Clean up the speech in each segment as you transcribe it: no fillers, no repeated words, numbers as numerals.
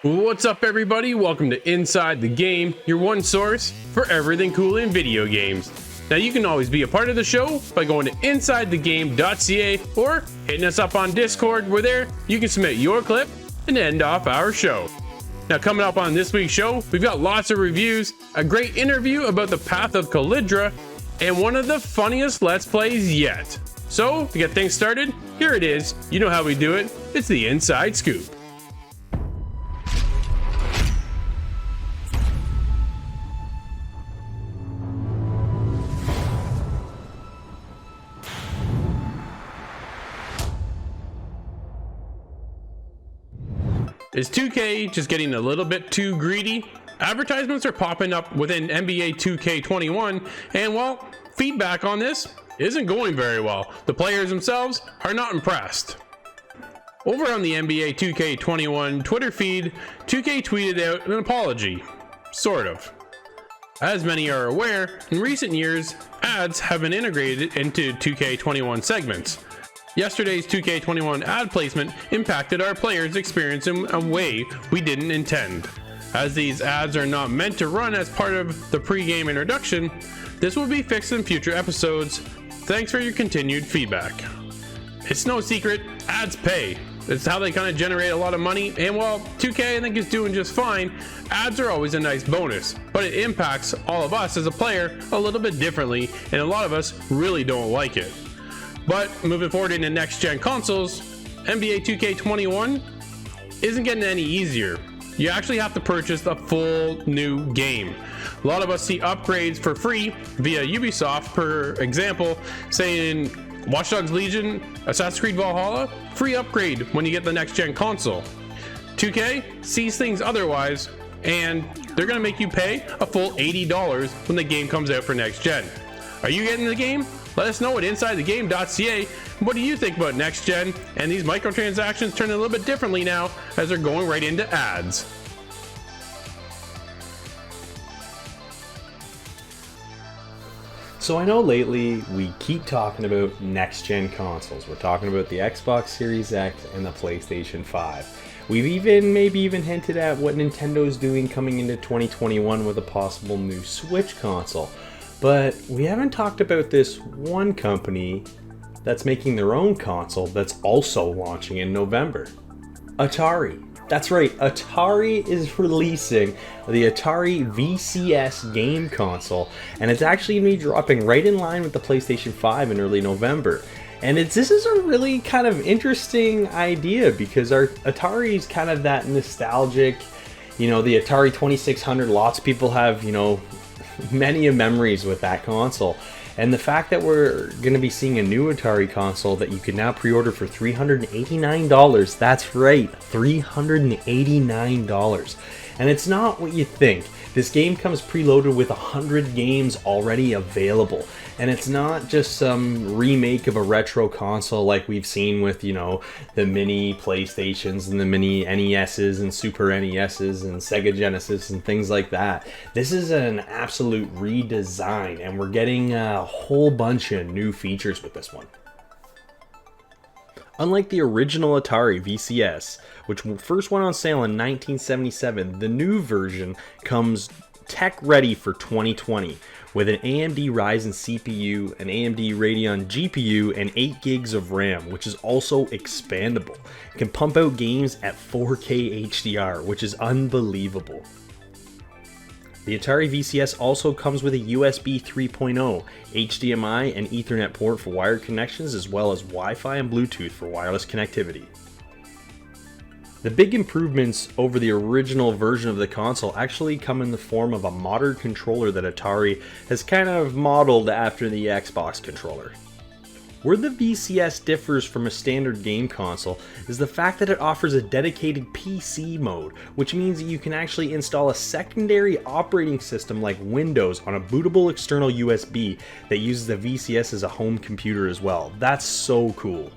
What's up, everybody? Welcome to Inside the Game, your one source for everything cool in video games. Now, you can always be a part of the show by going to insidethegame.ca or hitting us up on Discord, where there you can submit your clip and end off our show. Now, coming up on this week's show, we've got lots of reviews, a great interview about the Path of Calydra, and one of the funniest Let's Plays yet. So, to get things started, here it is. You know how we do it. It's the Inside Scoop. Is 2K just getting a little bit too greedy? Advertisements are popping up within NBA 2K21, and well, feedback on this isn't going very well. The players themselves are not impressed. Over on the NBA 2K21 Twitter feed, 2K tweeted out an apology. Sort of. As many are aware, in recent years, ads have been integrated into 2K21 segments. Yesterday's 2K21 ad placement impacted our players' experience in a way we didn't intend. As these ads are not meant to run as part of the pre-game introduction, this will be fixed in future episodes. Thanks for your continued feedback. It's no secret, ads pay. It's how they kind of generate a lot of money, and while 2K I think is doing just fine, ads are always a nice bonus, but it impacts all of us as a player a little bit differently, and a lot of us really don't like it. But moving forward into next-gen consoles, NBA 2K21 isn't getting any easier. You actually have to purchase a full new game. A lot of us see upgrades for free via Ubisoft, for example, saying Watch Dogs Legion, Assassin's Creed Valhalla, free upgrade when you get the next-gen console. 2K sees things otherwise, and they're going to make you pay a full $80 when the game comes out for next-gen. Are you getting the game? Let us know at insidethegame.ca. What do you think about next gen and these microtransactions turning a little bit differently now as they're going right into ads? So I know lately we keep talking about next gen consoles. We're talking about the Xbox Series X and the PlayStation 5. We've maybe even hinted at what Nintendo's doing coming into 2021 with a possible new Switch console. But we haven't talked about this one company that's making their own console that's also launching in November. Atari. That's right, Atari is releasing the Atari VCS game console, and it's actually going to be dropping right in line with the PlayStation 5 in early November. And this is a really kind of interesting idea because our Atari's kind of that nostalgic, the Atari 2600, lots of people have, many memories with that console, and the fact that we're going to be seeing a new Atari console that you can now pre-order for $389, that's right, $389, and it's not what you think. This game comes preloaded with 100 games already available, and it's not just some remake of a retro console like we've seen with, the mini PlayStations and the mini NESs and Super NESs and Sega Genesis and things like that. This is an absolute redesign, and we're getting a whole bunch of new features with this one. Unlike the original Atari VCS, which first went on sale in 1977, the new version comes tech ready for 2020 with an AMD Ryzen CPU, an AMD Radeon GPU, and 8 gigs of RAM, which is also expandable. It can pump out games at 4K HDR, which is unbelievable. The Atari VCS also comes with a USB 3.0, HDMI and Ethernet port for wired connections, as well as Wi-Fi and Bluetooth for wireless connectivity. The big improvements over the original version of the console actually come in the form of a modern controller that Atari has kind of modeled after the Xbox controller. Where the VCS differs from a standard game console is the fact that it offers a dedicated PC mode, which means that you can actually install a secondary operating system like Windows on a bootable external USB that uses the VCS as a home computer as well. That's so cool.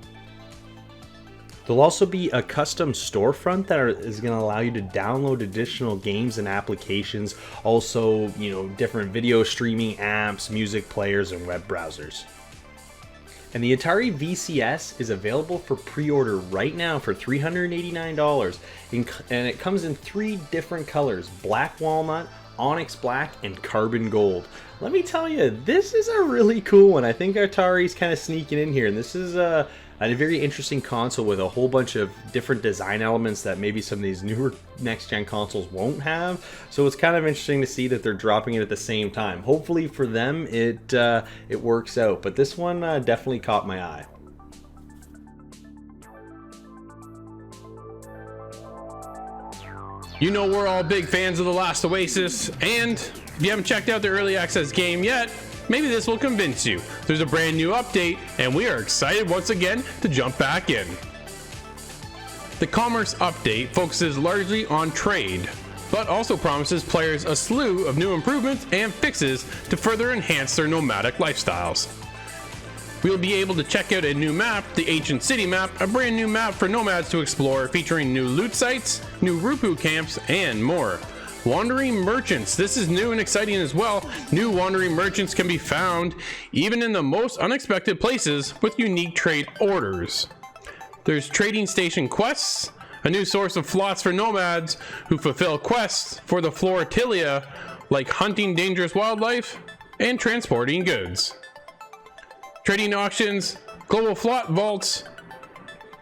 There'll also be a custom storefront that is going to allow you to download additional games and applications, also, different video streaming apps, music players, and web browsers. And the Atari VCS is available for pre-order right now for $389, and it comes in 3 different colors: black walnut, onyx black, and carbon gold. Let me tell you, this is a really cool one. I think Atari's kind of sneaking in here, and this is a very interesting console with a whole bunch of different design elements that maybe some of these newer next-gen consoles won't have. So it's kind of interesting to see that they're dropping it at the same time. Hopefully for them it works out, but this one definitely caught my eye. You know we're all big fans of The Last Oasis, and if you haven't checked out the early access game yet, maybe this will convince you. There's a brand new update, and we are excited once again to jump back in. The Commerce update focuses largely on trade, but also promises players a slew of new improvements and fixes to further enhance their nomadic lifestyles. We'll be able to check out a new map, the Ancient City map, a brand new map for nomads to explore featuring new loot sites, new Rupu camps, and more. Wandering merchants. This is new and exciting as well. New wandering merchants can be found even in the most unexpected places with unique trade orders. There's trading station quests, a new source of slots for nomads who fulfill quests for the Floratilia, like hunting dangerous wildlife and transporting goods. Trading auctions, global flot vaults,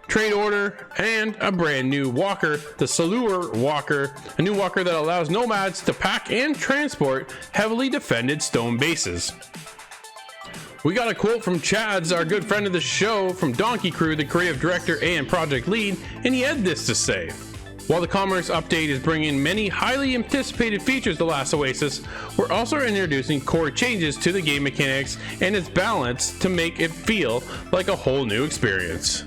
trade order, and a brand new walker, the Salur Walker, a new walker that allows nomads to pack and transport heavily defended stone bases. We got a quote from Chad's, our good friend of the show, from Donkey Crew, the creative director and project lead, and he had this to say. While the Commerce update is bringing many highly anticipated features to Last Oasis, we're also introducing core changes to the game mechanics and its balance to make it feel like a whole new experience.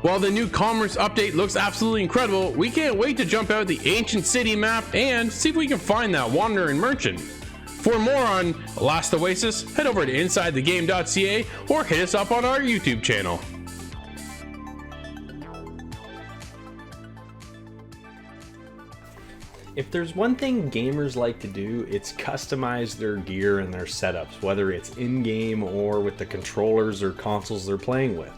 While the new Commerce update looks absolutely incredible, we can't wait to jump out the Ancient City map and see if we can find that wandering merchant. For more on Last Oasis, head over to insidethegame.ca or hit us up on our YouTube channel. If there's one thing gamers like to do, it's customize their gear and their setups, whether it's in-game or with the controllers or consoles they're playing with.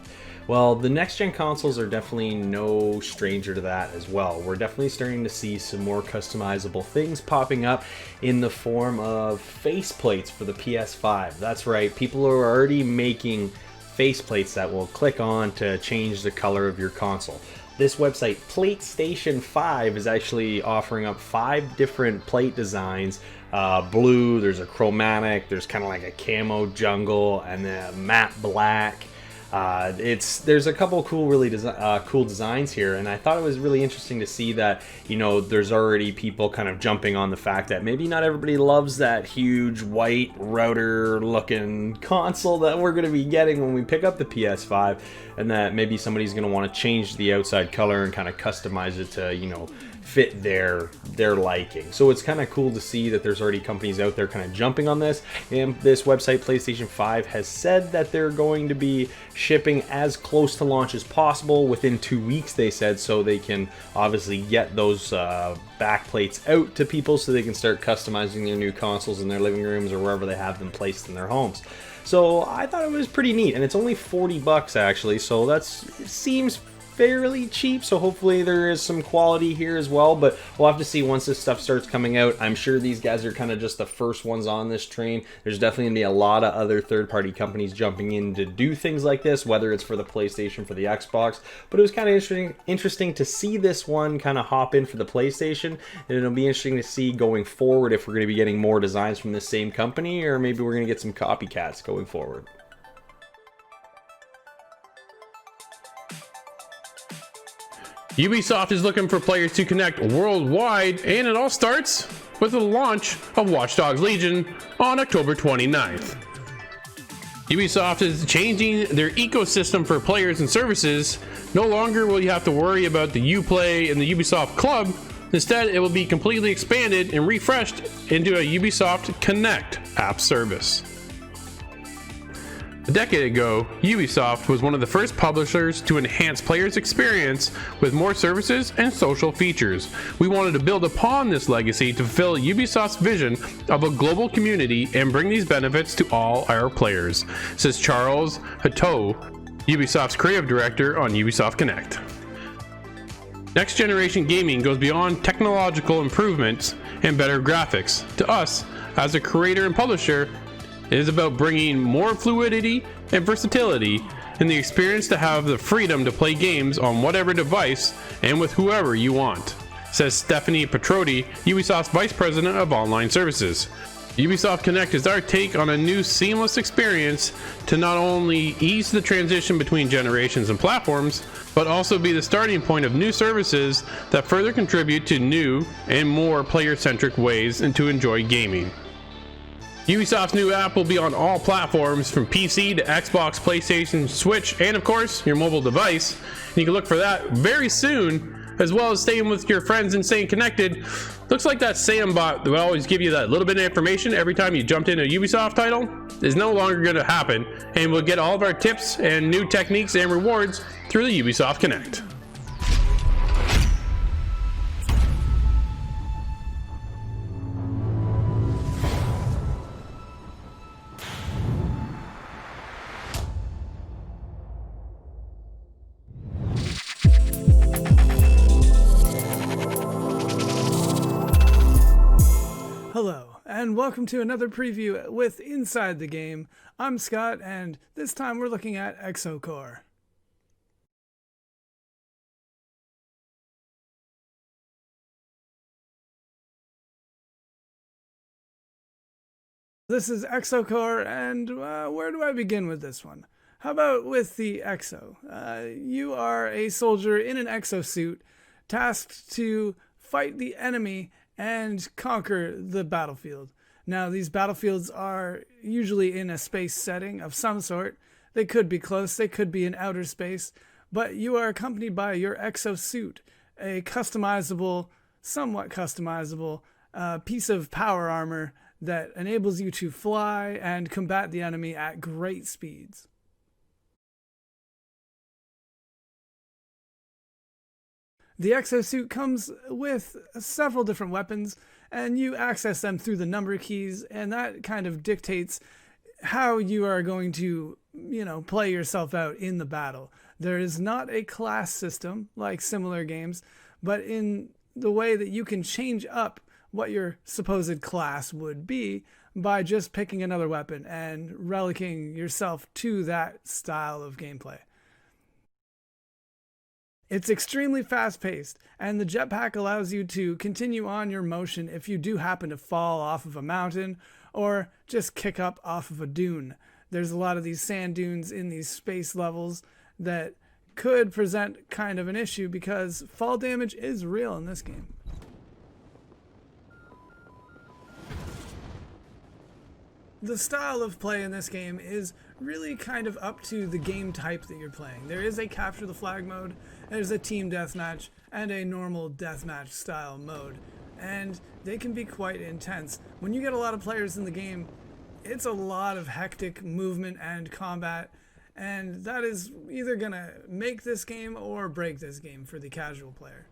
Well, the next-gen consoles are definitely no stranger to that as well. We're definitely starting to see some more customizable things popping up in the form of faceplates for the PS5. That's right, people are already making faceplates that will click on to change the color of your console. This website, PlateStation 5, is actually offering up 5 different plate designs. Blue, there's a chromatic, there's kind of like a camo jungle, and then a matte black. There's a couple cool, really cool designs here, and I thought it was really interesting to see that, you know, there's already people kind of jumping on the fact that maybe not everybody loves that huge white router-looking console that we're going to be getting when we pick up the PS5, and that maybe somebody's going to want to change the outside color and kind of customize it to, you know, fit their liking. So it's kind of cool to see that there's already companies out there kind of jumping on this, and this website, PlayStation 5, has said that they're going to be shipping as close to launch as possible within 2 weeks, they said, so they can obviously get those back plates out to people so they can start customizing their new consoles in their living rooms or wherever they have them placed in their homes. So I thought it was pretty neat, and it's only $40 actually, so it seems fairly cheap, so hopefully there is some quality here as well, but we'll have to see once this stuff starts coming out. I'm sure these guys are kind of just the first ones on this train. There's definitely going to be a lot of other third-party companies jumping in to do things like this, whether it's for the PlayStation, for the Xbox, but it was kind of interesting to see this one kind of hop in for the PlayStation, and it'll be interesting to see going forward if we're going to be getting more designs from this same company, or maybe we're going to get some copycats going forward. Ubisoft is looking for players to connect worldwide, and it all starts with the launch of Watch Dogs Legion on October 29th. Ubisoft is changing their ecosystem for players and services. No longer will you have to worry about the Uplay and the Ubisoft Club. Instead, it will be completely expanded and refreshed into a Ubisoft Connect app service. A decade ago, Ubisoft was one of the first publishers to enhance players' experience with more services and social features. We wanted to build upon this legacy to fulfill Ubisoft's vision of a global community and bring these benefits to all our players, says Charles Hatteau, Ubisoft's creative director on Ubisoft Connect. Next generation gaming goes beyond technological improvements and better graphics. To us, as a creator and publisher, it is about bringing more fluidity and versatility in the experience to have the freedom to play games on whatever device and with whoever you want, says Stephanie Petrotti, Ubisoft's Vice President of Online Services. Ubisoft Connect is our take on a new seamless experience to not only ease the transition between generations and platforms, but also be the starting point of new services that further contribute to new and more player-centric ways and to enjoy gaming. Ubisoft's new app will be on all platforms from PC to Xbox, PlayStation, Switch, and of course, your mobile device. And you can look for that very soon, as well as staying with your friends and staying connected. Looks like that Sam bot that would always give you that little bit of information every time you jumped in a Ubisoft title is no longer going to happen, and we'll get all of our tips and new techniques and rewards through the Ubisoft Connect. Hello, and welcome to another preview with Inside the Game. I'm Scott, and this time we're looking at EXOCORPS. This is EXOCORPS, and where do I begin with this one? How about with the EXO? You are a soldier in an exosuit, tasked to fight the enemy and conquer the battlefield. Now, these battlefields are usually in a space setting of some sort. They could be close, they could be in outer space, but you are accompanied by your exosuit, a customizable, somewhat customizable piece of power armor that enables you to fly and combat the enemy at great speeds. The exosuit comes with several different weapons, and you access them through the number keys, and that kind of dictates how you are going to, play yourself out in the battle. There is not a class system like similar games, but in the way that you can change up what your supposed class would be by just picking another weapon and relicking yourself to that style of gameplay. It's extremely fast-paced, and the jetpack allows you to continue on your motion if you do happen to fall off of a mountain or just kick up off of a dune. There's a lot of these sand dunes in these space levels that could present kind of an issue because fall damage is real in this game. The style of play in this game is really kind of up to the game type that you're playing. There is a capture the flag mode, there's a team deathmatch, and a normal deathmatch style mode. And they can be quite intense. When you get a lot of players in the game, it's a lot of hectic movement and combat, and that is either gonna make this game or break this game for the casual player.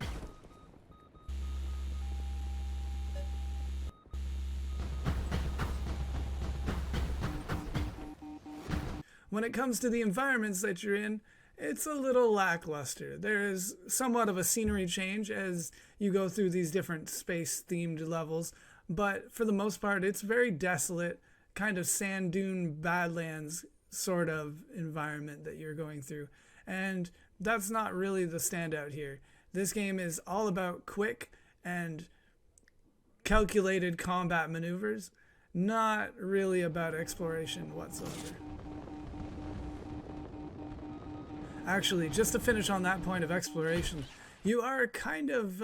When it comes to the environments that you're in, it's a little lackluster. There is somewhat of a scenery change as you go through these different space-themed levels, but for the most part, it's very desolate, kind of sand dune badlands sort of environment that you're going through. And that's not really the standout here. This game is all about quick and calculated combat maneuvers, not really about exploration whatsoever. Actually, just to finish on that point of exploration, you are kind of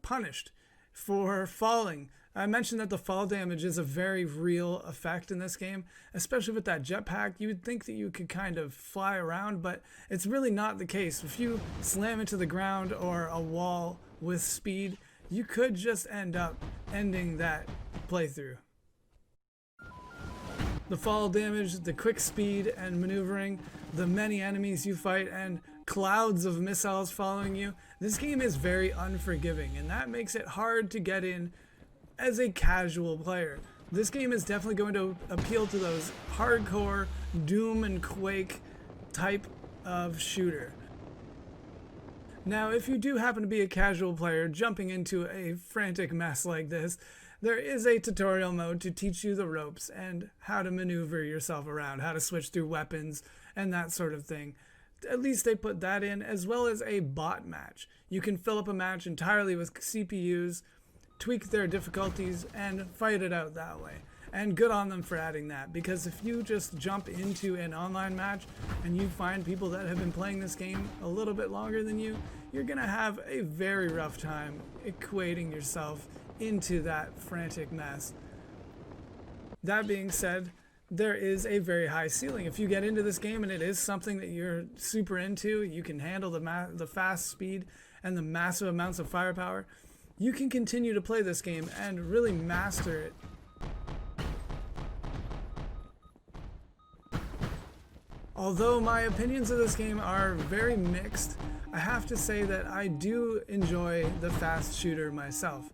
punished for falling. I mentioned that the fall damage is a very real effect in this game, especially with that jetpack. You would think that you could kind of fly around, but it's really not the case. If you slam into the ground or a wall with speed, you could just end up ending that playthrough. the fall damage, the quick speed and maneuvering, the many enemies you fight, and clouds of missiles following you. This game is very unforgiving, and that makes it hard to get in as a casual player. This game is definitely going to appeal to those hardcore Doom and Quake type of shooter. Now, if you do happen to be a casual player jumping into a frantic mess like this, there is a tutorial mode to teach you the ropes and how to maneuver yourself around, how to switch through weapons and that sort of thing. At least they put that in, as well as a bot match. You can fill up a match entirely with CPUs, tweak their difficulties, and fight it out that way. And good on them for adding that, because if you just jump into an online match and you find people that have been playing this game a little bit longer than you, you're gonna have a very rough time equating yourself into that frantic mess. That being said, there is a very high ceiling. If you get into this game and it is something that you're super into, you can handle the fast speed and the massive amounts of firepower, you can continue to play this game and really master it. Although my opinions of this game are very mixed, I have to say that I do enjoy the fast shooter myself.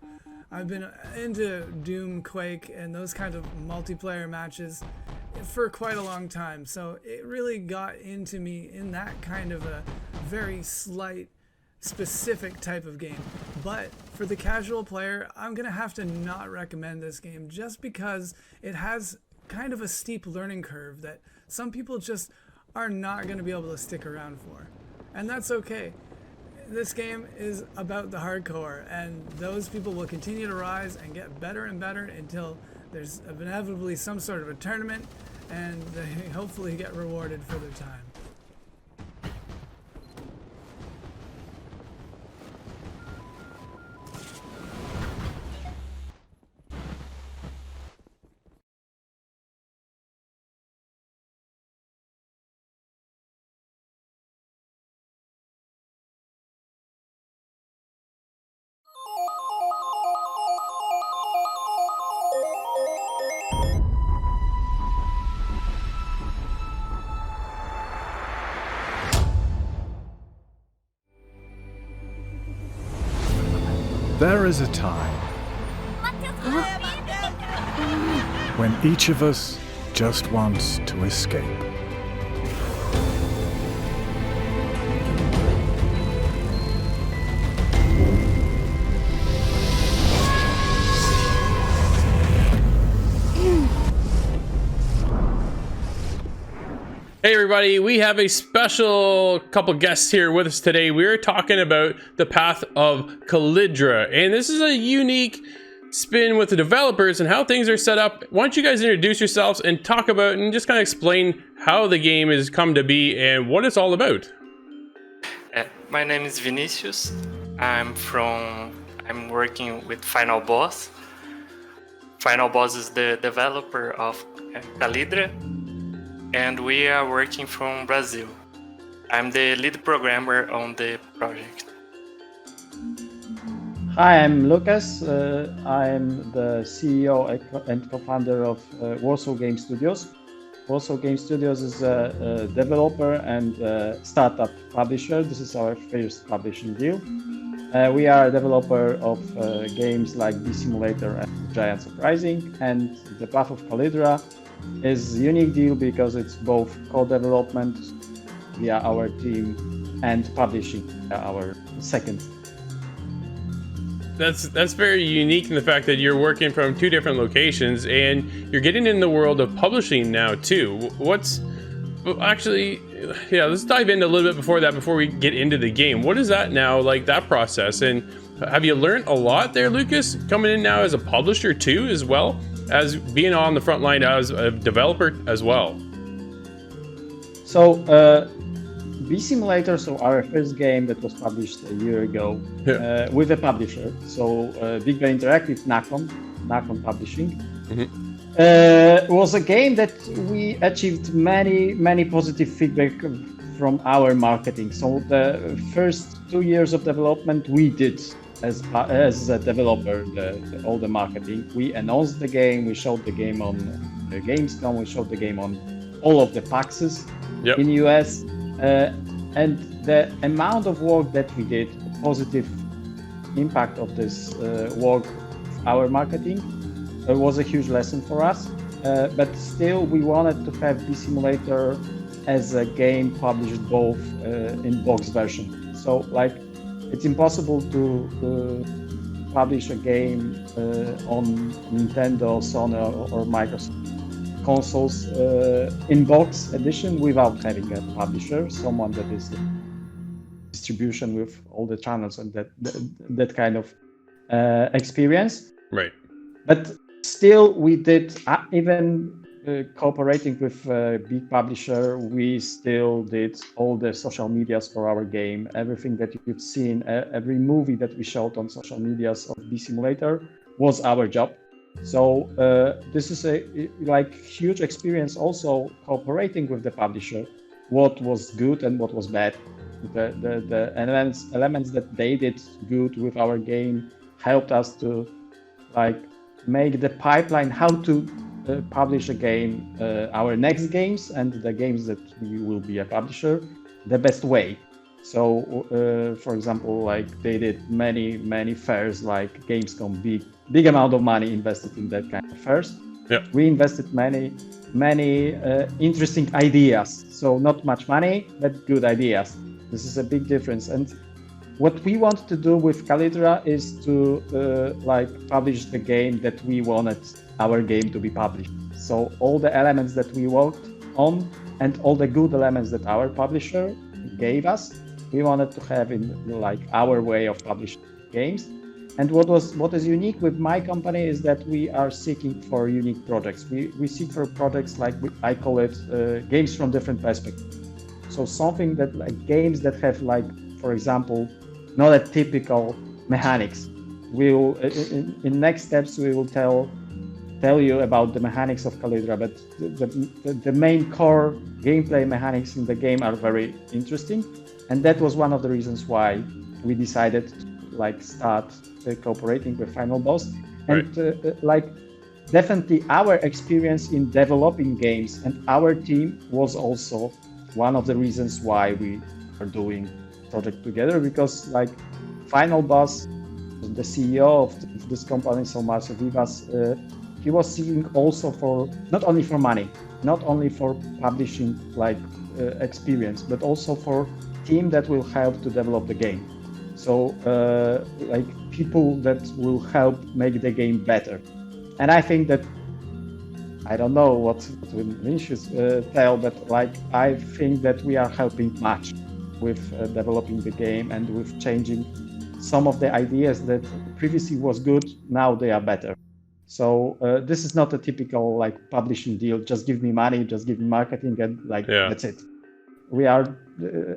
I've been into Doom, Quake, and those kind of multiplayer matches for quite a long time, so it really got into me in that kind of a very slight, specific type of game. But for the casual player, I'm gonna have to not recommend this game just because it has kind of a steep learning curve that some people just are not going to be able to stick around for. And that's okay. This game is about the hardcore, and those people will continue to rise and get better and better until there's inevitably some sort of a tournament, and they hopefully get rewarded for their time. There is a time when each of us just wants to escape. Hey everybody, we have a special couple guests here with us today. We're talking about the Path of Calydra, and this is a unique spin with the developers and how things are set up. Why don't you guys introduce yourselves and talk about and just kind of explain how the game has come to be and what it's all about. My name is Vinicius. I'm working with Final Boss. Final Boss is the developer of Calydra, and we are working from Brazil. I'm the lead programmer on the project. Hi, I'm Lucas. I'm the CEO and co-founder of Warsaw Game Studios. Warsaw Game Studios is a developer and startup publisher. This is our first publishing deal. We are a developer of games like Bee Simulator and Giants Uprising, and the Path of Calydra is a unique deal because it's both co-development via our team and publishing via our second. That's very unique in the fact that you're working from two different locations and you're getting in the world of publishing now too. Let's dive in a little bit before we get into the game. What is that now, like that process? And have you learned a lot there, Lucas, coming in now as a publisher too, as well as being on the front line as a developer as well? So Bee Simulator, our first game that was published a year ago with a publisher. So Big Bear Interactive, Nacon Publishing. Mm-hmm. Was a game that we achieved many positive feedback from our marketing. So the first 2 years of development we did as a developer, all the marketing. We announced the game, we showed the game on the Gamescom, we showed the game on all of the PAXs in US, and the amount of work that we did, the positive impact of this work, our marketing, was a huge lesson for us. But still, we wanted to have B Simulator as a game published both in box version. So like, it's impossible to publish a game on Nintendo, Sony, or Microsoft consoles in box edition without having a publisher, someone that is distribution with all the channels and that kind of experience. Right. But still, we did, even cooperating with a big publisher, we still did all the social medias for our game. Everything that you've seen, every movie that we showed on social medias of B Simulator was our job. So this is a huge experience also cooperating with the publisher, what was good and what was bad. The elements that they did good with our game helped us to make the pipeline how to publish a game, our next games and the games that we will be a publisher, the best way. So, for example, they did many fairs like Gamescom, big amount of money invested in that kind of fairs. Yeah. We invested many interesting ideas. So not much money, but good ideas. This is a big difference. And what we want to do with Calydra is to publish the game that we wanted our game to be published. So all the elements that we worked on and all the good elements that our publisher gave us, we wanted to have in our way of publishing games. And what is unique with my company is that we are seeking for unique projects. We seek for projects I call it games from different perspectives. So something that games that have for example, not a typical mechanics. We will in next steps we will tell you about the mechanics of Calydra, but the main core gameplay mechanics in the game are very interesting, and that was one of the reasons why we decided to start cooperating with Final Boss. And definitely our experience in developing games and our team was also one of the reasons why we are doing project together, because Final Boss, the CEO of this company, so Marcel Vivas, he was seeking also for not only for money, not only for publishing experience, but also for team that will help to develop the game. So people that will help make the game better. And I think that, I don't know what Vinicius tell, but I think that we are helping much with developing the game and with changing some of the ideas that previously was good, now they are better. So this is not a typical publishing deal, just give me money, just give me marketing, and that's it. We are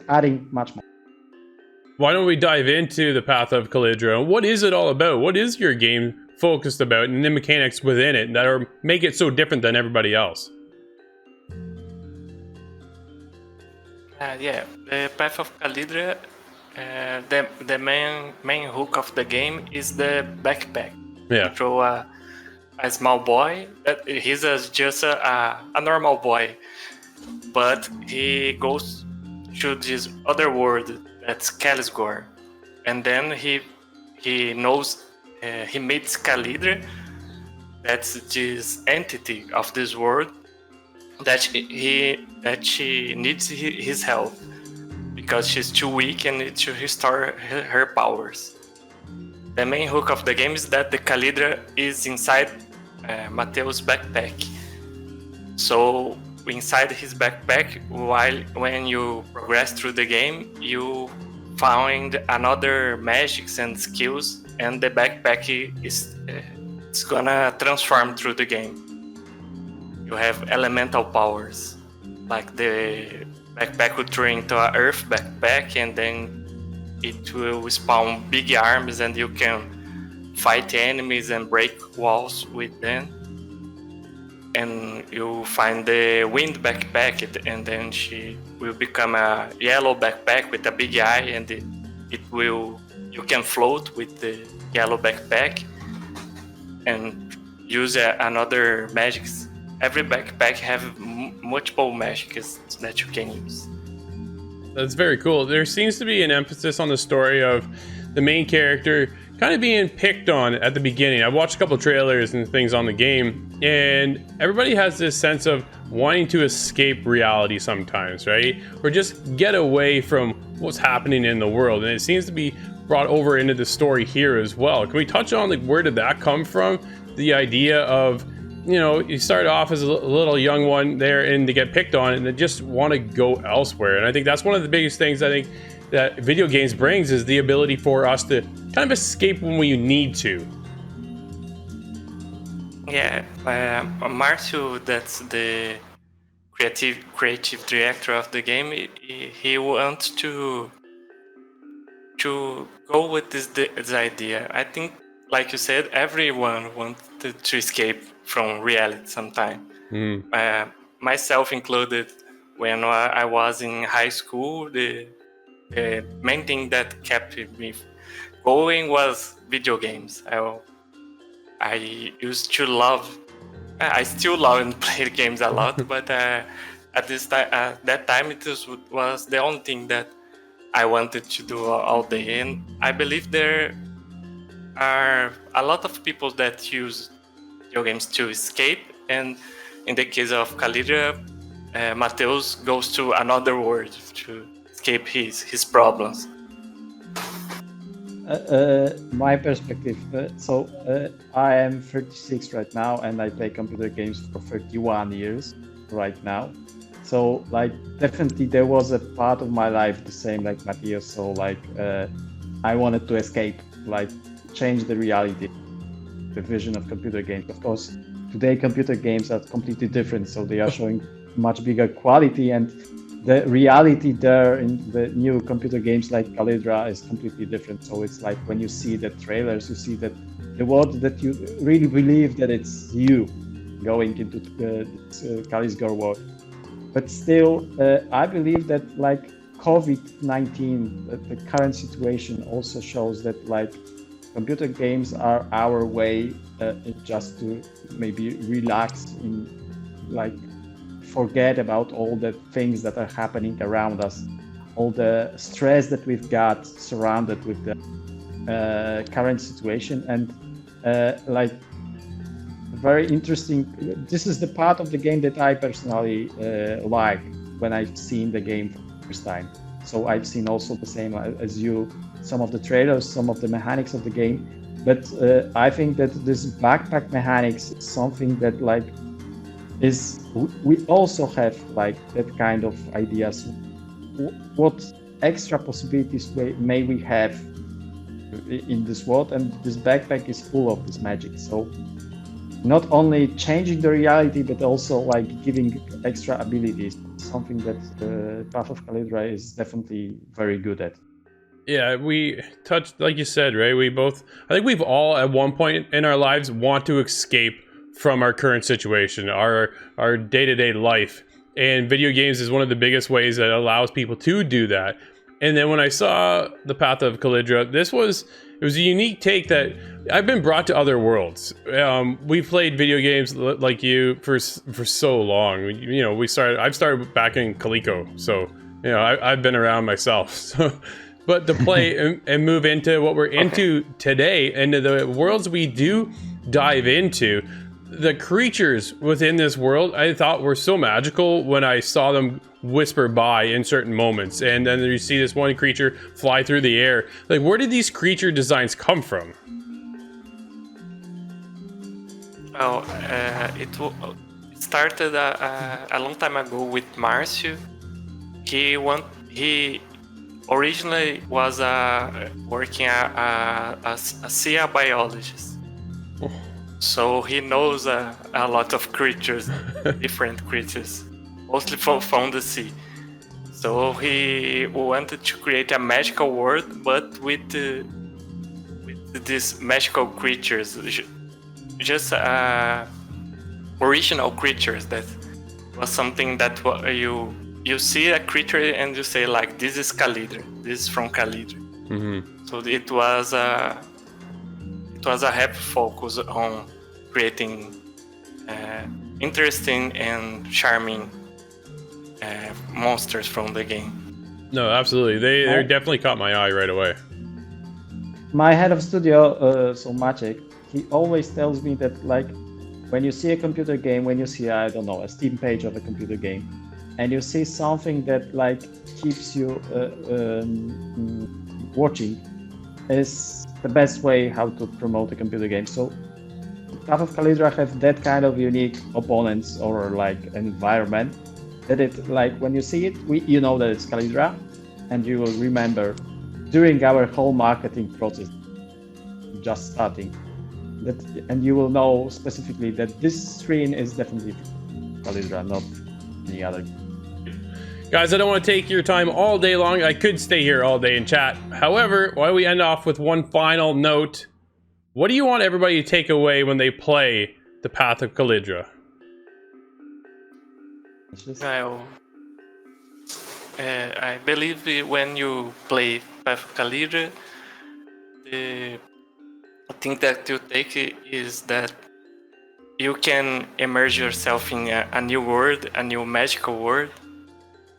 adding much more. Why don't we dive into the Path of Calydra? What is it all about? What is your game focused about, and the mechanics within it that make it so different than everybody else? The Path of Calydra, the main hook of the game is the backpack. Yeah. You throw a small boy, he's just a normal boy, but he goes to this other world that's Calydra, and then he knows he meets Calydra, that's this entity of this world that she needs his help because she's too weak and needs to restore her powers. The main hook of the game is that the Calydra is inside Mateo's backpack. So inside his backpack, when you progress through the game, you find another magics and skills, and the backpack it's gonna transform through the game. You have elemental powers, like the backpack will turn into an earth backpack, and then it will spawn big arms, and you can fight enemies and break walls with them. And you find the wind backpack, and then she will become a yellow backpack with a big eye, and it will you can float with the yellow backpack and use another magics. Every backpack have multiple magics that you can use. That's very cool. There seems to be an emphasis on the story of the main character kind of being picked on at the beginning. I've watched a couple trailers and things on the game, and everybody has this sense of wanting to escape reality sometimes, right? Or just get away from what's happening in the world. And it seems to be brought over into the story here as well. Can we touch on like where did that come from? The idea of, you know, you start off as a little young one there and to get picked on and then just want to go elsewhere. And I think that's one of the biggest things I think that video games brings is the ability for us to kind of escape when we need to. Yeah, Marcio, that's the creative director of the game. He wants to go with this idea. I think, like you said, everyone wanted to escape from reality sometime. Myself included. When I was in high school, the main thing that kept me going was video games. I used to love. I still love and play games a lot, but at that time, it was the only thing that I wanted to do all day. And I believe there are a lot of people that use video games to escape. And in the case of Calydra, Mateus goes to another world to escape his problems. My perspective. I am 36 right now, and I play computer games for 31 years right now. So, like, definitely there was a part of my life the same like Matthias. So, like, I wanted to escape, like, change the reality, the vision of computer games. Of course, today computer games are completely different. So they are showing much bigger quality, and the reality there in the new computer games like Calydra is completely different. So it's like when you see the trailers, you see that the world that you really believe that it's you going into the Calydra world. But still, I believe that like COVID-19, the current situation also shows that like computer games are our way just to maybe relax in like forget about all the things that are happening around us, all the stress that we've got surrounded with the current situation. And like very interesting, this is the part of the game that I personally like when I've seen the game for the first time. So I've seen also the same as you, some of the trailers, some of the mechanics of the game. But I think that this backpack mechanics is something that like we also have like that kind of ideas. What extra possibilities may we have in this world? And this backpack is full of this magic. So not only changing the reality, but also like giving extra abilities, something that Path of Calydra is definitely very good at. Yeah, we touched, like you said, right? I think we've all at one point in our lives want to escape from our current situation, our day-to-day life. And video games is one of the biggest ways that allows people to do that. And then when I saw the Path of Calydra, it was a unique take that I've been brought to other worlds. We've played video games like you for so long. You know, I've started back in Coleco, so you know I've been around myself. So, but to play and move into what we're into today, into the worlds we do dive into, the creatures within this world I thought were so magical when I saw them whisper by in certain moments, and then you see this one creature fly through the air. Like, where did these creature designs come from? Well, it started a long time ago with Marcio. He originally was working as a sea biologist. So he knows a lot of creatures, different creatures, mostly from the sea. So he wanted to create a magical world, but with these magical creatures, just original creatures. That was something that you see a creature and you say like, this is Calydra, this is from Calydra. So it was a heavy focus on creating interesting and charming monsters from the game. No, absolutely. They definitely caught my eye right away. My head of studio, so Maciek, he always tells me that like when you see a computer game, when you see, I don't know, a Steam page of a computer game, and you see something that like keeps you watching, is the best way how to promote a computer game. So Path of Calydra have that kind of unique opponents or like environment that it like when you see it, you know that it's Calydra, and you will remember during our whole marketing process, just starting, that, and you will know specifically that this screen is definitely Calydra, not any other. Guys, I don't want to take your time all day long. I could stay here all day and chat. However, why don't we end off with one final note? What do you want everybody to take away when they play the Path of Calydra? Well, I believe when you play Path of Calydra, the thing that you take is that you can immerse yourself in a new world, a new magical world,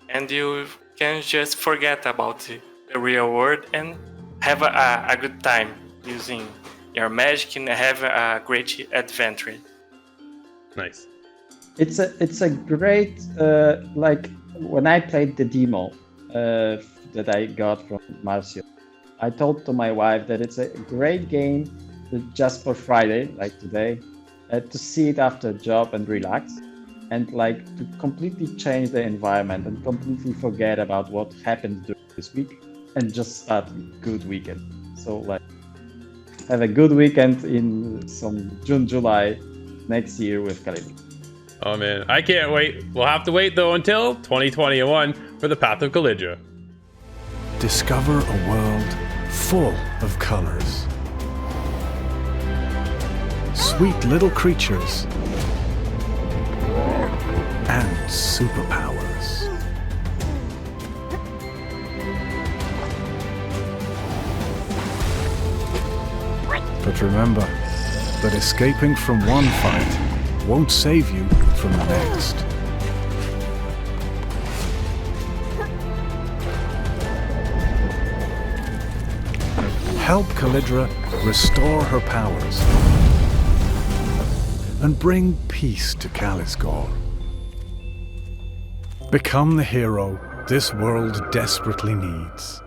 and you can just forget about the real world and have a good time using your magic and have a great adventure. Nice. It's a great like when I played the demo that I got from Marcio, I told to my wife that it's a great game just for Friday, like today, to see it after a job and relax, and like to completely change the environment and completely forget about what happened during this week and just start a good weekend. So like have a good weekend in some June, July next year with Calydra. Oh man, I can't wait. We'll have to wait though until 2021 for the Path of Calydra. Discover a world full of colors. Sweet little creatures and superpowers. But remember that escaping from one fight won't save you from the next. Help Calydra restore her powers and bring peace to Kalisgor. Become the hero this world desperately needs.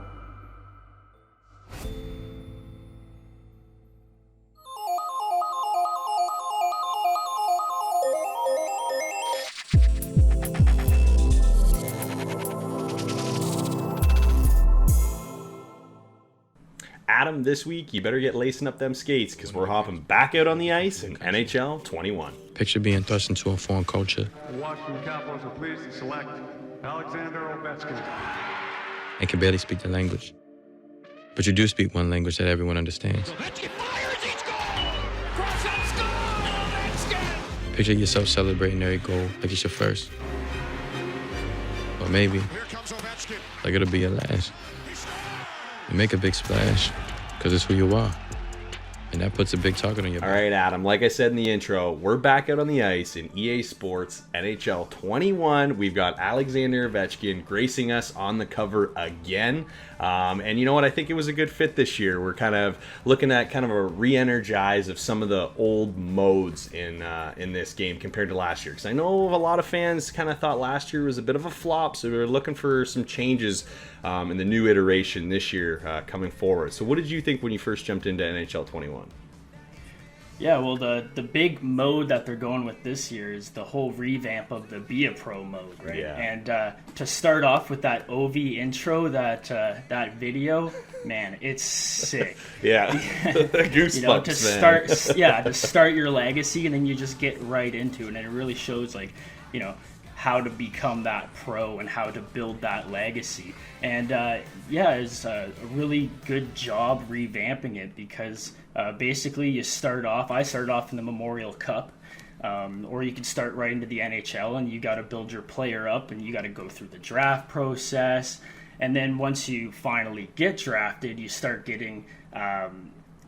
Adam, this week you better get lacing up them skates because we're hopping back out on the ice in NHL 21. Picture being thrust into a foreign culture. The Washington Capitals are pleased to select Alexander Ovechkin. And can barely speak the language. But you do speak one language that everyone understands. Picture yourself celebrating every goal like it's your first. Or maybe, like it'll be your last. You make a big splash, because it's who you are. And that puts a big target on your back. All right, Adam, like I said in the intro, we're back out on the ice in EA Sports NHL 21. We've got Alexander Ovechkin gracing us on the cover again. And you know what? I think it was a good fit this year. We're kind of looking at kind of a re-energize of some of the old modes in this game compared to last year. Because I know a lot of fans kind of thought last year was a bit of a flop, so we were looking for some changes in the new iteration this year coming forward. So what did you think when you first jumped into NHL 21? Yeah, well, the big mode that they're going with this year is the whole revamp of the Be a Pro mode, right? Yeah. And to start off with that OV intro, that video, man, it's sick. Yeah, goosebumps, you know, to start your legacy, and then you just get right into it, and it really shows, like, you know, how to become that pro and how to build that legacy. And it's a really good job revamping it because basically I started off in the Memorial Cup, or you can start right into the NHL, and you got to build your player up, and you got to go through the draft process, And then once you finally get drafted, you start getting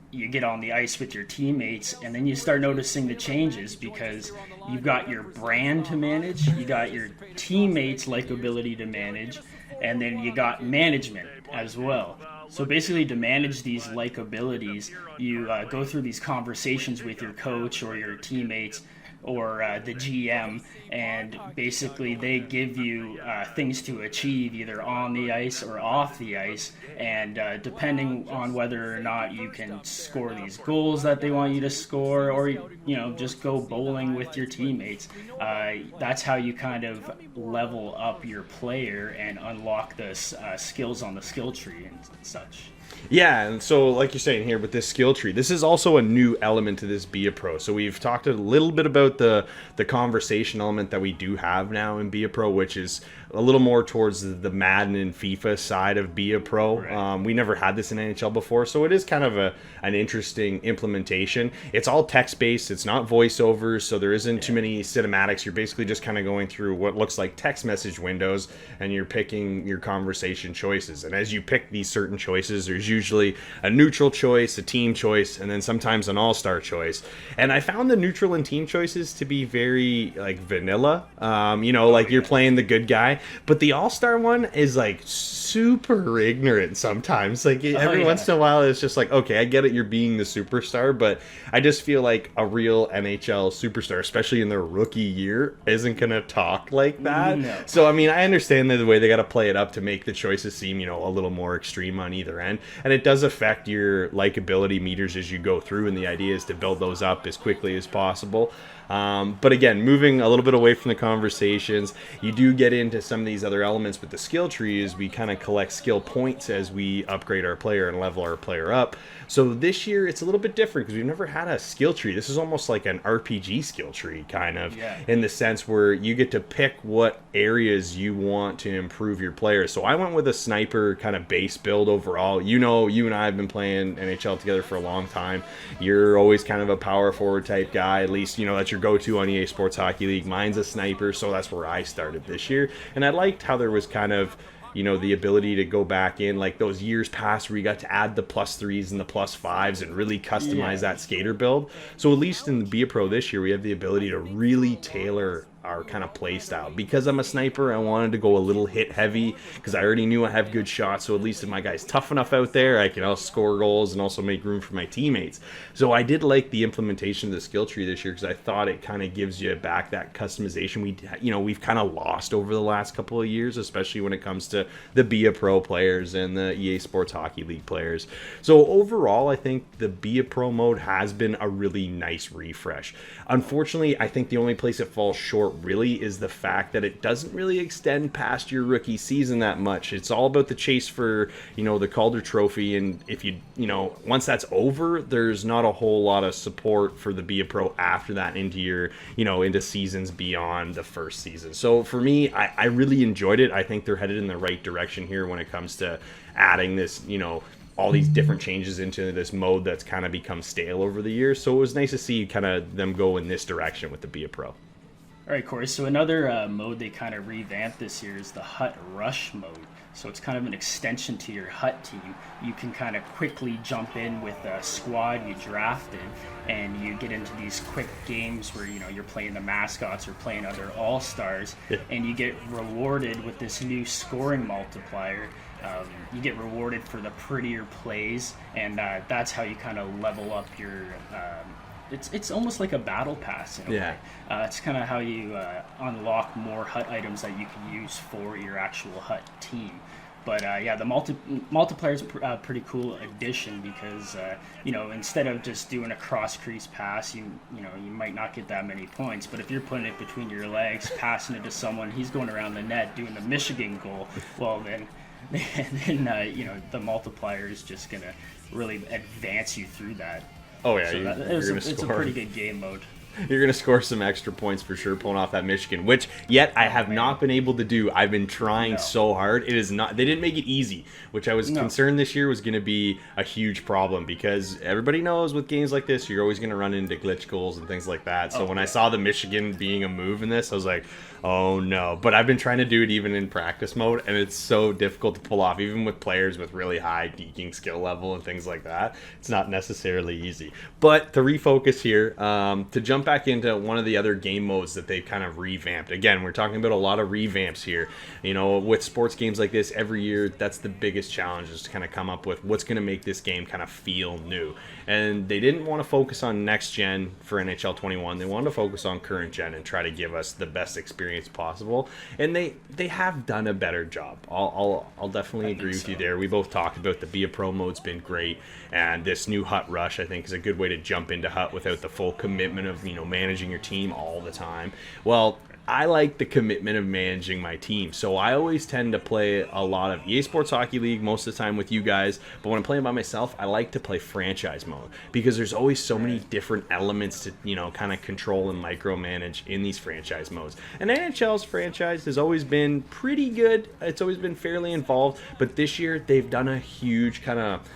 you get on the ice with your teammates, and then you start noticing the changes because you've got your brand to manage, you got your teammates' likability to manage, and then you got management as well. So basically, to manage these likabilities, you go through these conversations with your coach or your teammates or the GM, and basically they give you things to achieve either on the ice or off the ice, and depending on whether or not you can score these goals that they want you to score, or just go bowling with your teammates, that's how you kind of level up your player and unlock the skills on the skill tree and such. Yeah, and so like you're saying here with this skill tree, this is also a new element to this Be a Pro. So we've talked a little bit about the conversation element that we do have now in Be a Pro, which is a little more towards the Madden and FIFA side of Be a Pro. Right. We never had this in NHL before, so it is kind of an interesting implementation. It's all text-based, it's not voiceovers, so there isn't too many cinematics. You're basically just kind of going through what looks like text message windows, and you're picking your conversation choices. And as you pick these certain choices, there's usually a neutral choice, a team choice, and then sometimes an all-star choice. And I found the neutral and team choices to be very like vanilla. Like you're playing the good guy. But the all-star one is like super ignorant sometimes. Like every once in a while it's just like, okay, I get it, you're being the superstar, but I just feel like a real NHL superstar, especially in their rookie year, isn't gonna talk like that. No. So I mean, I understand that the way they gotta play it up to make the choices seem, a little more extreme on either end. And it does affect your likability meters as you go through, and the idea is to build those up as quickly as possible. But again, moving a little bit away from the conversations, you do get into some of these other elements with the skill tree. Is we kind of collect skill points as we upgrade our player and level our player up. So this year it's a little bit different because we've never had a skill tree. This is almost like an RPG skill tree kind of, in the sense where you get to pick what areas you want to improve your players. So I went with a sniper kind of base build overall. You and I have been playing NHL together for a long time. You're always kind of a power forward type guy, at least that's your go-to on EA Sports Hockey League. Mine's a sniper, so that's where I started this year. And I liked how there was kind of the ability to go back in like those years past where you got to add the +3s and the +5s and really customize that skater build. So at least in the Be a Pro this year, we have the ability to really tailor our kind of play style. Because I'm a sniper, I wanted to go a little hit heavy because I already knew I have good shots, so at least if my guy's tough enough out there, I can also score goals and also make room for my teammates. So I did like the implementation of the skill tree this year because I thought it kind of gives you back that customization we've kind of lost over the last couple of years, especially when it comes to the Be a Pro players and the EA Sports Hockey League players. So overall, I think the Be a Pro mode has been a really nice refresh. Unfortunately, I think the only place it falls short really is the fact that it doesn't really extend past your rookie season that much. It's all about the chase for, the Calder Trophy, and if once that's over, there's not a whole lot of support for the Be a Pro after that into your, into seasons beyond the first season. So for me, I really enjoyed it. I think they're headed in the right direction here when it comes to adding this, all these different changes into this mode that's kind of become stale over the years. So it was nice to see kind of them go in this direction with the Be a Pro. All right, Corey, so another mode they kind of revamped this year is the Hut Rush mode. So it's kind of an extension to your Hut team. You can kind of quickly jump in with a squad you drafted, and you get into these quick games where, you're playing the mascots or playing other all-stars, and you get rewarded with this new scoring multiplier. You get rewarded for the prettier plays, and that's how you kind of level up your... It's almost like a battle pass in a way. It's kind of how you unlock more Hut items that you can use for your actual Hut team. But the multiplayer is a pretty cool addition because instead of just doing a cross crease pass, you might not get that many points. But if you're putting it between your legs, passing it to someone, he's going around the net doing the Michigan goal. Well, then the multiplier is just gonna really advance you through that. Oh yeah, so it's a pretty good game mode. You're going to score some extra points for sure pulling off that Michigan, which yet I have not been able to do. I've been trying so hard. It is not. They didn't make it easy, which I was concerned this year was going to be a huge problem because everybody knows with games like this, you're always going to run into glitch goals and things like that. So when I saw the Michigan being a move in this, I was like, oh no. But I've been trying to do it even in practice mode, and it's so difficult to pull off, even with players with really high deking skill level and things like that. It's not necessarily easy. But to refocus here, to jump back into one of the other game modes that they've kind of revamped. Again, we're talking about a lot of revamps here. You know, with sports games like this, every year, that's the biggest challenge, is to kind of come up with what's going to make this game kind of feel new. And they didn't want to focus on next gen for NHL 21. They wanted to focus on current gen and try to give us the best experience possible. And they have done a better job. I'll definitely agree with you there. We both talked about the Be a Pro mode's been great, and this new Hut Rush I think is a good way to jump into Hut without the full commitment of, you know, managing your team all the time. Well, I like the commitment of managing my team, so I always tend to play a lot of EA Sports Hockey League most of the time with you guys, but when I'm playing by myself, I like to play franchise mode because there's always so many different elements to, you know, kind of control and micromanage in these franchise modes. And NHL's franchise has always been pretty good. It's always been fairly involved, but this year they've done a huge kind of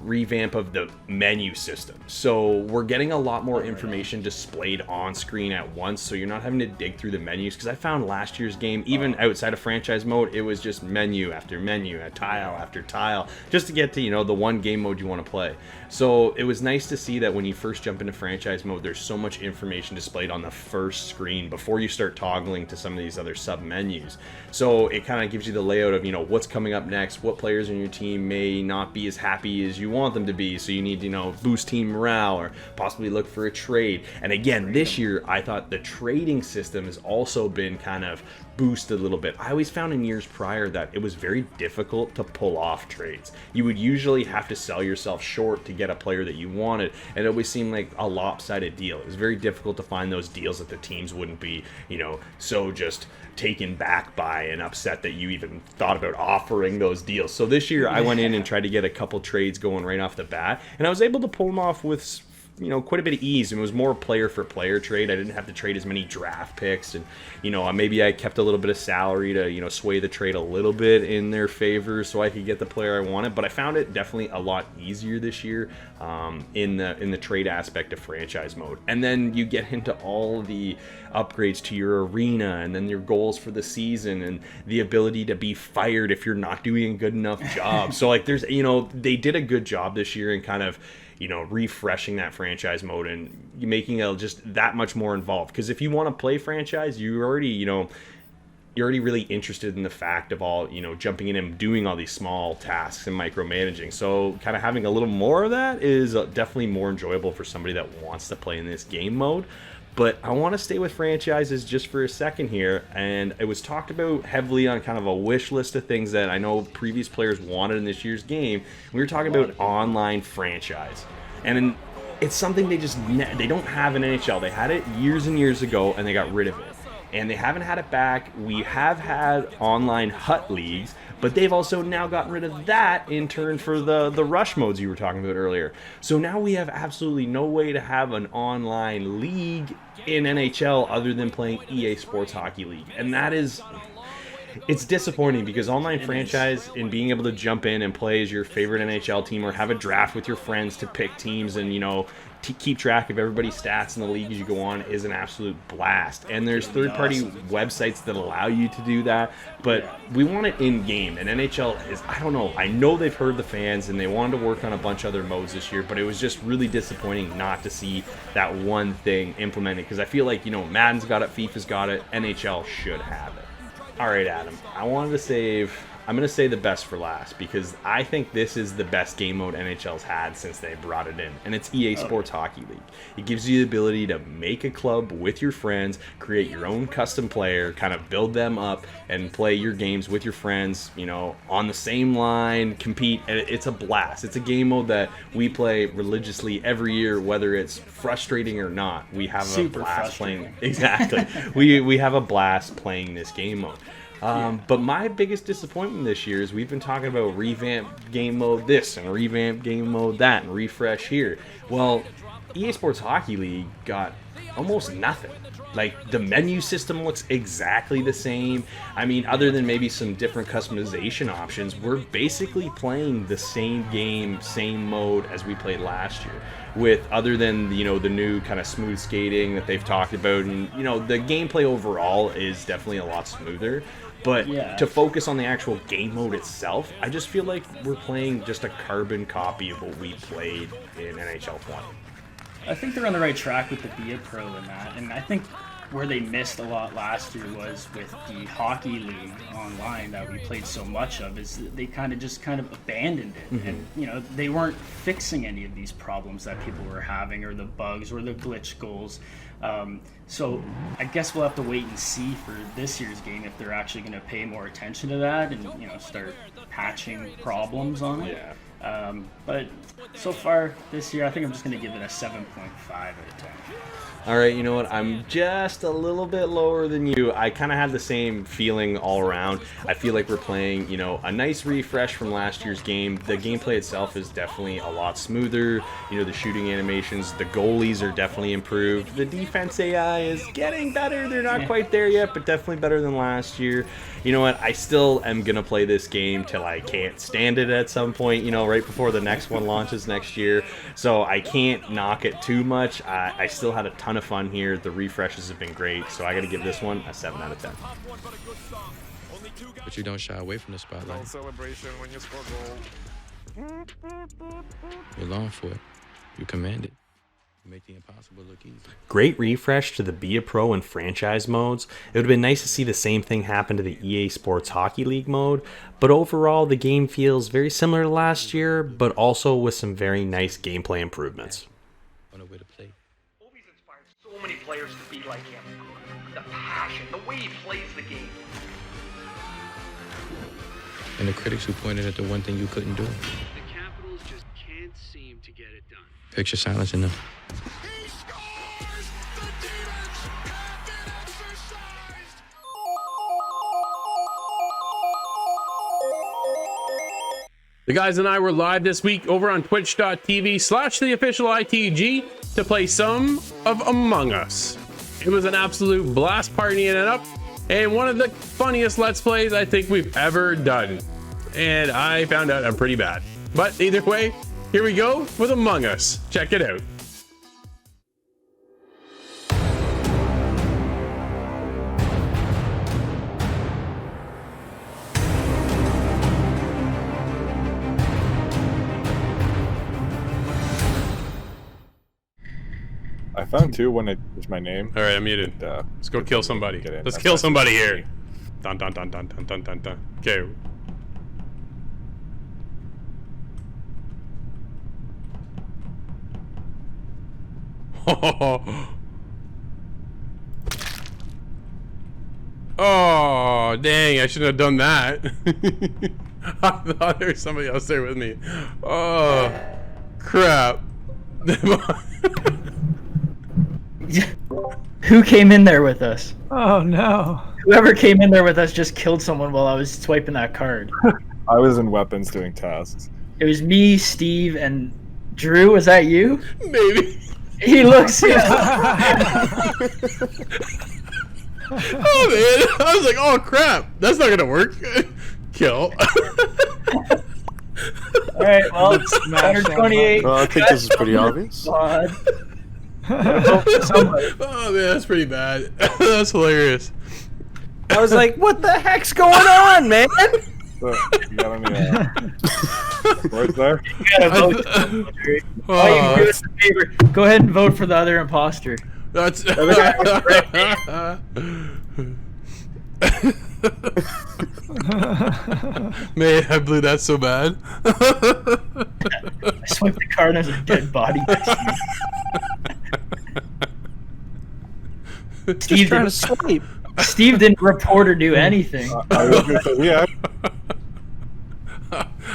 revamp of the menu system, so we're getting a lot more information displayed on screen at once, so you're not having to dig through the menus, because I found last year's game, even outside of franchise mode, it was just menu after menu, tile after tile, just to get to, you know, the one game mode you want to play. So it was nice to see that when you first jump into franchise mode, there's so much information displayed on the first screen before you start toggling to some of these other sub menus. So it kind of gives you the layout of, you know, what's coming up next, what players in your team may not be as happy as you want them to be, so you need to, you know, boost team morale or possibly look for a trade. And again, this year I thought the trading system has also been kind of boosted a little bit. I always found in years prior that it was very difficult to pull off trades. You would usually have to sell yourself short to get a player that you wanted, and it always seemed like a lopsided deal. It was very difficult to find those deals that the teams wouldn't be, you know, so just taken back by and upset that you even thought about offering those deals. So this year I went in and tried to get a couple trades going right off the bat, and I was able to pull them off with, you know, quite a bit of ease. And it was more player for player trade. I didn't have to trade as many draft picks, and, you know, maybe I kept a little bit of salary to, you know, sway the trade a little bit in their favor so I could get the player I wanted. But I found it definitely a lot easier this year in the trade aspect of franchise mode. And then you get into all the upgrades to your arena, and then your goals for the season, and the ability to be fired if you're not doing a good enough job. So like, there's, you know, they did a good job this year in kind of, you know, refreshing that franchise mode and making it just that much more involved. Because if you want to play franchise, you're already really interested in the fact of all, you know, jumping in and doing all these small tasks and micromanaging. So kind of having a little more of that is definitely more enjoyable for somebody that wants to play in this game mode. But I want to stay with franchises just for a second here, and it was talked about heavily on kind of a wish list of things that I know previous players wanted in this year's game. We were talking about online franchise, and it's something they don't have in NHL. They had it years and years ago, and they got rid of it, and they haven't had it back. We have had online Hut leagues, but they've also now gotten rid of that in turn for the rush modes you were talking about earlier. So now we have absolutely no way to have an online league in NHL other than playing EA Sports Hockey League. And that is, it's disappointing, because online franchise and being able to jump in and play as your favorite NHL team, or have a draft with your friends to pick teams and, you know, to keep track of everybody's stats in the league as you go on, is an absolute blast. And there's third-party websites that allow you to do that, but we want it in-game. And NHL is, I don't know, I know they've heard the fans and they wanted to work on a bunch of other modes this year, but it was just really disappointing not to see that one thing implemented, because I feel like, you know, Madden's got it, FIFA's got it, NHL should have it. All right, Adam, I'm going to say the best for last, because I think this is the best game mode NHL's had since they brought it in, and it's EA Sports Hockey League. It gives you the ability to make a club with your friends, create your own custom player, kind of build them up, and play your games with your friends, you know, on the same line, compete, and it's a blast. It's a game mode that we play religiously every year, whether it's frustrating or not. We have a blast playing. Exactly. we have a blast playing this game mode. But my biggest disappointment this year is we've been talking about revamp game mode this and revamp game mode that and refresh here. Well, EA Sports Hockey League got almost nothing. Like, the menu system looks exactly the same. I mean, other than maybe some different customization options, we're basically playing the same game, same mode as we played last year. With, other than, you know, the new kind of smooth skating that they've talked about, and, you know, the gameplay overall is definitely a lot smoother. But to focus on the actual game mode itself, I just feel like we're playing just a carbon copy of what we played in NHL 20. I think they're on the right track with the Be a Pro in that, and I think where they missed a lot last year was with the Hockey League online that we played so much of, is they kind of abandoned it. And, you know, they weren't fixing any of these problems that people were having, or the bugs, or the glitch goals. So I guess we'll have to wait and see for this year's game if they're actually going to pay more attention to that and, you know, start patching problems on it. But so far this year, I think I'm just going to give it a 7.5 out of 10. All right, you know what? I'm just a little bit lower than you. I kind of have the same feeling all around. I feel like we're playing, you know, a nice refresh from last year's game. The gameplay itself is definitely a lot smoother. You know, the shooting animations, the goalies are definitely improved. The defense AI is getting better. They're not quite there yet, but definitely better than last year. You know what? I still am going to play this game till I can't stand it at some point, you know, right before the next one launches next year. So I can't knock it too much. I still had a ton of fun here. The refreshes have been great, so I got to give this one a 7 out of 10. But you don't shy away from the spotlight. Celebration when you score goal. You long for it. You command it. You make the impossible look easy. Great refresh to the Be a Pro and franchise modes. It would have been nice to see the same thing happen to the EA Sports Hockey League mode, but overall the game feels very similar to last year, but also with some very nice gameplay improvements. On a way to play. Obi's inspired so many players to be like him. The passion, the way he plays the game. And the critics who pointed at the one thing you couldn't do. The Capitals just can't seem to get it done. Picture silence in them. The guys and I were live this week over on twitch.tv/theofficialitg to play some of Among Us. It was an absolute blast partying it up, and one of the funniest Let's Plays I think we've ever done. And I found out I'm pretty bad. But either way, here we go with Among Us. Check it out. I found two when it was my name. All right, I'm muted. Let's go kill somebody. Let's kill somebody here. Dun dun dun dun dun dun dun dun. Okay. Oh, dang, I shouldn't have done that. I thought there was somebody else there with me. Oh, crap. Who came in there with us? Oh no. Whoever came in there with us just killed someone while I was swiping that card. I was in weapons doing tasks. It was me, Steve, and Drew. Was that you? Maybe. He looks. Oh man, I was like, oh crap, that's not gonna work. Kill. Alright, well, it's 128. Well, I think this is pretty obvious. Oh man, that's pretty bad. That's hilarious. I was like, what the heck's going on, man? You got any words there? You gotta vote. All you can do us a favor. Go ahead and vote for the other imposter. That's man, I blew that so bad. I swiped the card as a dead body. Steve trying to swipe. Steve didn't report or do anything. I was gonna say, yeah.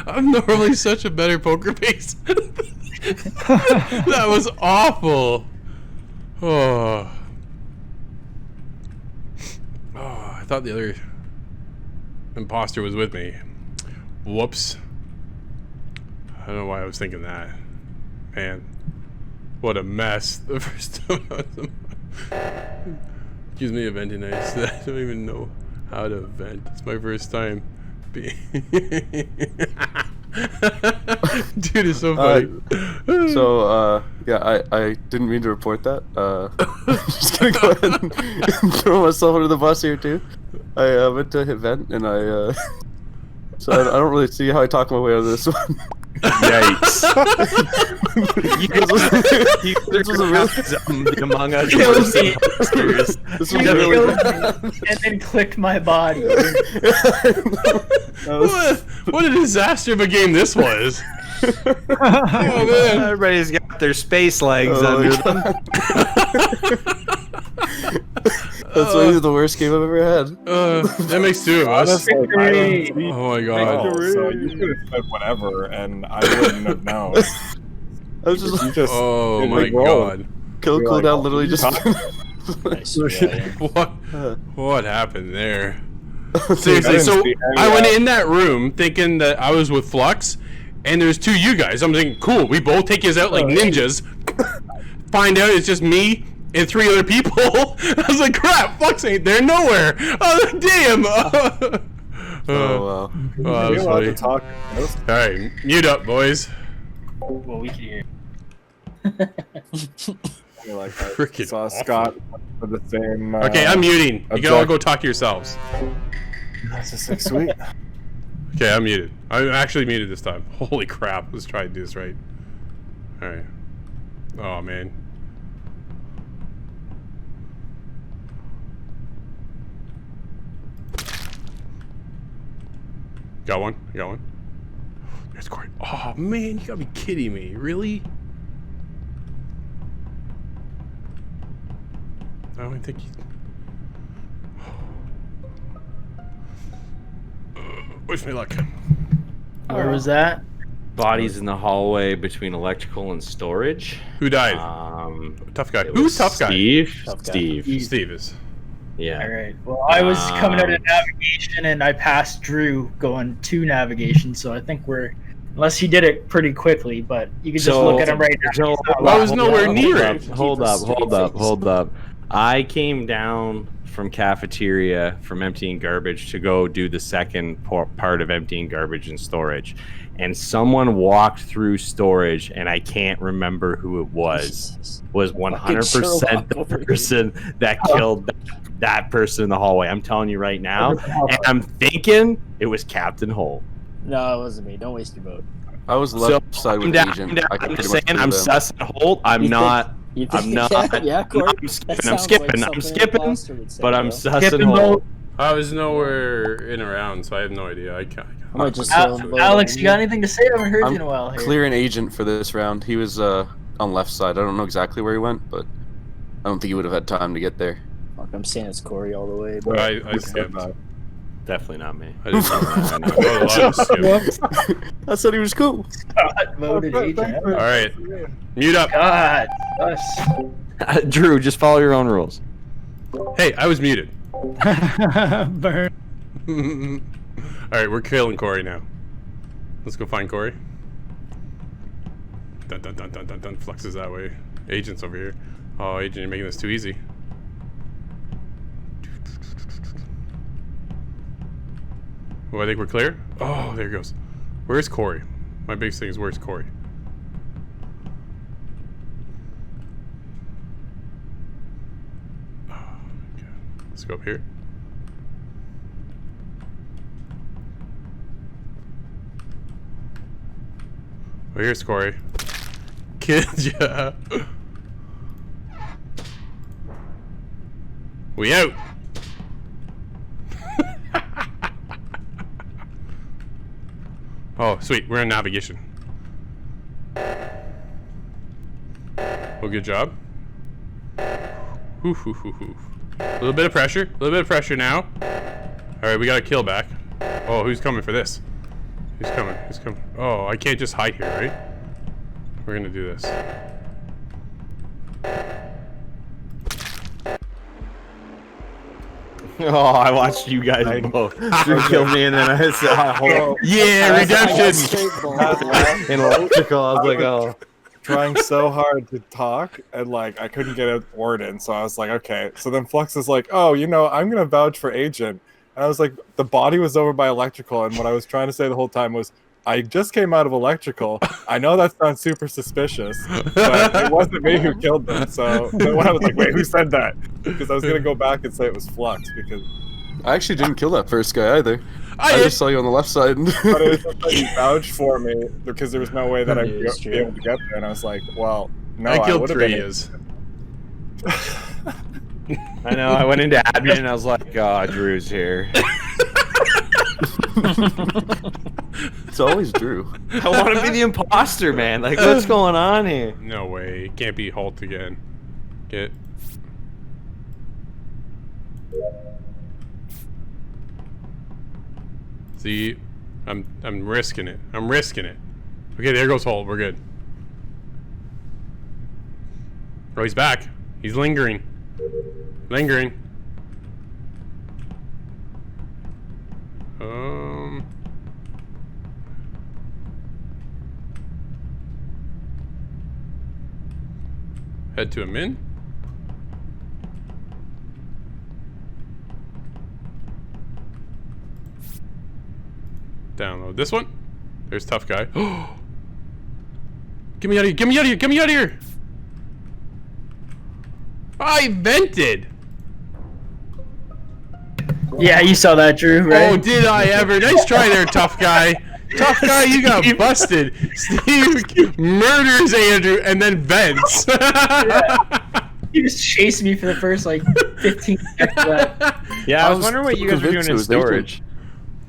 I'm normally such a better poker face. That was awful. Oh, I thought the other imposter was with me. Whoops. I don't know why I was thinking that. Man. What a mess. The first time I was... Excuse me, eventing ice. I don't even know how to vent. It's my first time being... Dude, it's so funny. Yeah, I didn't mean to report that. I'm just gonna go ahead and throw myself under the bus here too. I went to hit vent and so I don't really see how I talk my way out of this one. Yikes. This was a really Among Us. This was really and then clicked my body. What a disaster of a game this was. Oh man. Everybody's got their space legs under them. That's maybe the worst game I've ever had. That makes two of us. Honestly, I don't see- Oh my god. So you could have said whatever, and I wouldn't have known. I was just You just Oh didn't my roll. god. kill You're like, cooldown oh, literally just. What happened there? I Seriously, didn't so see any I of went that. in that room thinking that I was with Flux, and there's two you guys. I'm thinking, cool, we both take us out like ninjas. Find out it's just me and three other people. I was like, crap, Flux ain't there nowhere. Oh, damn. Oh wow. Oh, that You're was allowed funny. to talk. Alright, mute up, boys. Well, we can hear. You're like, I Freaking saw awful. Scott for the same. Okay, I'm muting. You can all go talk to yourselves. That's just like sweet. Okay, I'm muted. I'm actually muted this time. Holy crap. Let's try to do this right. Alright. Oh, man. Got one? I got one. There's Corey. Oh, man, you gotta be kidding me. Really? I don't think he... Wish me luck. Where was that? Bodies in the hallway between electrical and storage. Who died? Tough guy. Who's tough guy? Steve. Tough guy. Steve is. Yeah. All right. Well, I was coming out of navigation and I passed Drew going to navigation, so I think we're, unless he did it pretty quickly, but you can just look at him right now. I was nowhere near it. Hold up. I came down from cafeteria from emptying garbage to go do the second part of emptying garbage and storage. And someone walked through storage, and I can't remember who it was 100% the person that killed that person in the hallway. I'm telling you right now. And I'm thinking it was Captain Holt. No, it wasn't me. Don't waste your vote. I was left side with Agent. I can I'm pretty saying much I'm do sus at Holt. I'm not. Yeah, Corey. I'm skipping. But I'm sussing Skipping Holt. vote. I was nowhere in around, so I have no idea. I can't. I might just Alex, you got anything to say? I haven't heard you in a while here. Clear an Agent for this round. He was on left side. I don't know exactly where he went, but I don't think he would have had time to get there. Fuck, I'm saying it's Corey all the way. But I skipped. Definitely not me. I didn't know. I said he was cool. Scott voted Agent. All right, mute up. God, us. Drew, just follow your own rules. Hey, I was muted. Burn. All right, we're killing Corey now. Let's go find Corey. Dun dun dun dun dun dun. Flux is that way. Agent's over here. Oh, Agent, you're making this too easy. Oh, I think we're clear. Oh, there he goes. Where's Corey? My biggest thing is where's Corey? Oh, okay. Let's go up here. Oh, here's Corey. Kid ya. We out. Oh, sweet. We're in navigation. Well, good job. A little bit of pressure. A little bit of pressure now. All right, we got a kill back. Oh, who's coming for this? Who's coming? Who's coming? Oh, I can't just hide here, right? We're gonna do this. Oh, I watched you guys both. Drew killed me, and then I said, yeah, redemption. in electrical. I was like, oh. trying so hard to talk, and like I couldn't get a word in. So I was like, okay. So then Flux is like, oh, you know, I'm gonna vouch for Agent. And I was like, the body was over by electrical, and what I was trying to say the whole time was, I just came out of electrical. I know that sounds super suspicious, but it wasn't me who killed them. So when I was like, wait, who said that? Because I was gonna go back and say it was Flux, because I actually didn't kill that first guy either. I just saw you on the left side. But it was just like you vouched for me because there was no way that I'd be able to get there, and I was like, well, no, I killed would've 3 been is. I know. I went into admin and I was like, "God, Drew's here." It's always Drew. I want to be the imposter, man. Like, what's going on here? No way. It can't be Holt again. Get. See, I'm risking it. I'm risking it. Okay, there goes Holt. We're good. Oh, he's back. He's lingering. Lingering. Head to a min. Download this one. There's tough guy. Get me out of here! Get me out of here! Get me out of here! I vented! Yeah, you saw that, Drew, right? Oh, did I ever? Nice try there, tough guy. Tough guy, you got busted. Steve murders Andrew and then vents. Yeah. He just chased me for the first, like, 15 seconds. Yeah, I was wondering what you guys were doing in storage.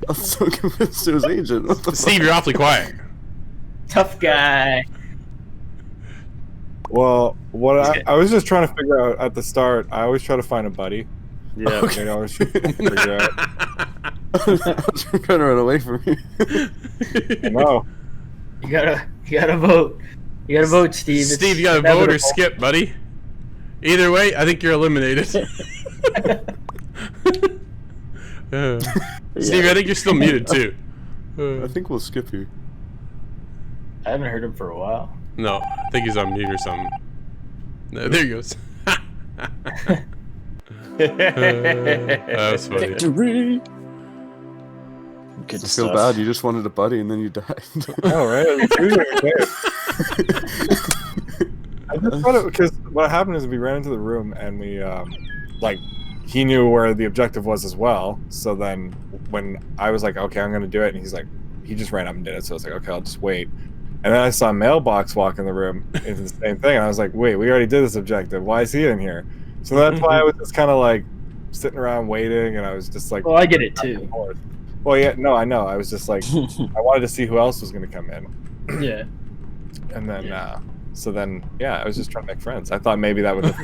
I was so convinced it was Agent. Steve, you're awfully quiet. Tough guy. Well, what I was just trying to figure out at the start, I always try to find a buddy. Yeah. Okay. I always try to figure out. I was trying to run away from you. No. You gotta vote. You gotta vote, Steve. Steve, you gotta vote or skip, buddy. Either way, I think you're eliminated. Steve, I think you're still muted too. I think we'll skip you. I haven't heard him for a while. No, I think he's on mute or something. No, there he goes. That was funny. Victory! I feel bad. You just wanted a buddy and then you died. Oh, right. I just thought it because what happened is we ran into the room and we, like, he knew where the objective was as well. So then when I was like, okay, I'm going to do it. And he's like, he just ran up and did it. So I was like, okay, I'll just wait. And then I saw Mailbox walk in the room. It's the same thing. And I was like, wait, we already did this objective. Why is he in here? So that's why I was just kind of like sitting around waiting. And I was just like, well, I get it too. Well, yeah, no, I know. I was just like, I wanted to see who else was going to come in. Yeah. And then, so then, yeah, I was just trying to make friends. I thought maybe that would have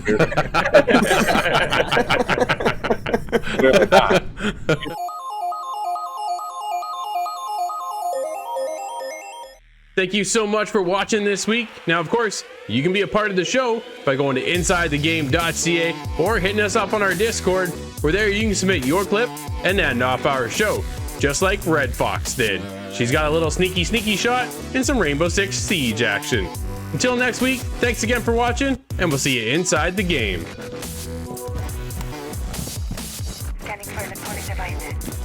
Thank you so much for watching this week. Now, of course, you can be a part of the show by going to insidethegame.ca or hitting us up on our Discord, where there you can submit your clip and end off our show, just like Red Fox did. She's got a little sneaky shot and some Rainbow Six Siege action. Until next week, thanks again for watching, and we'll see you inside the game. Scanning for electronic devices.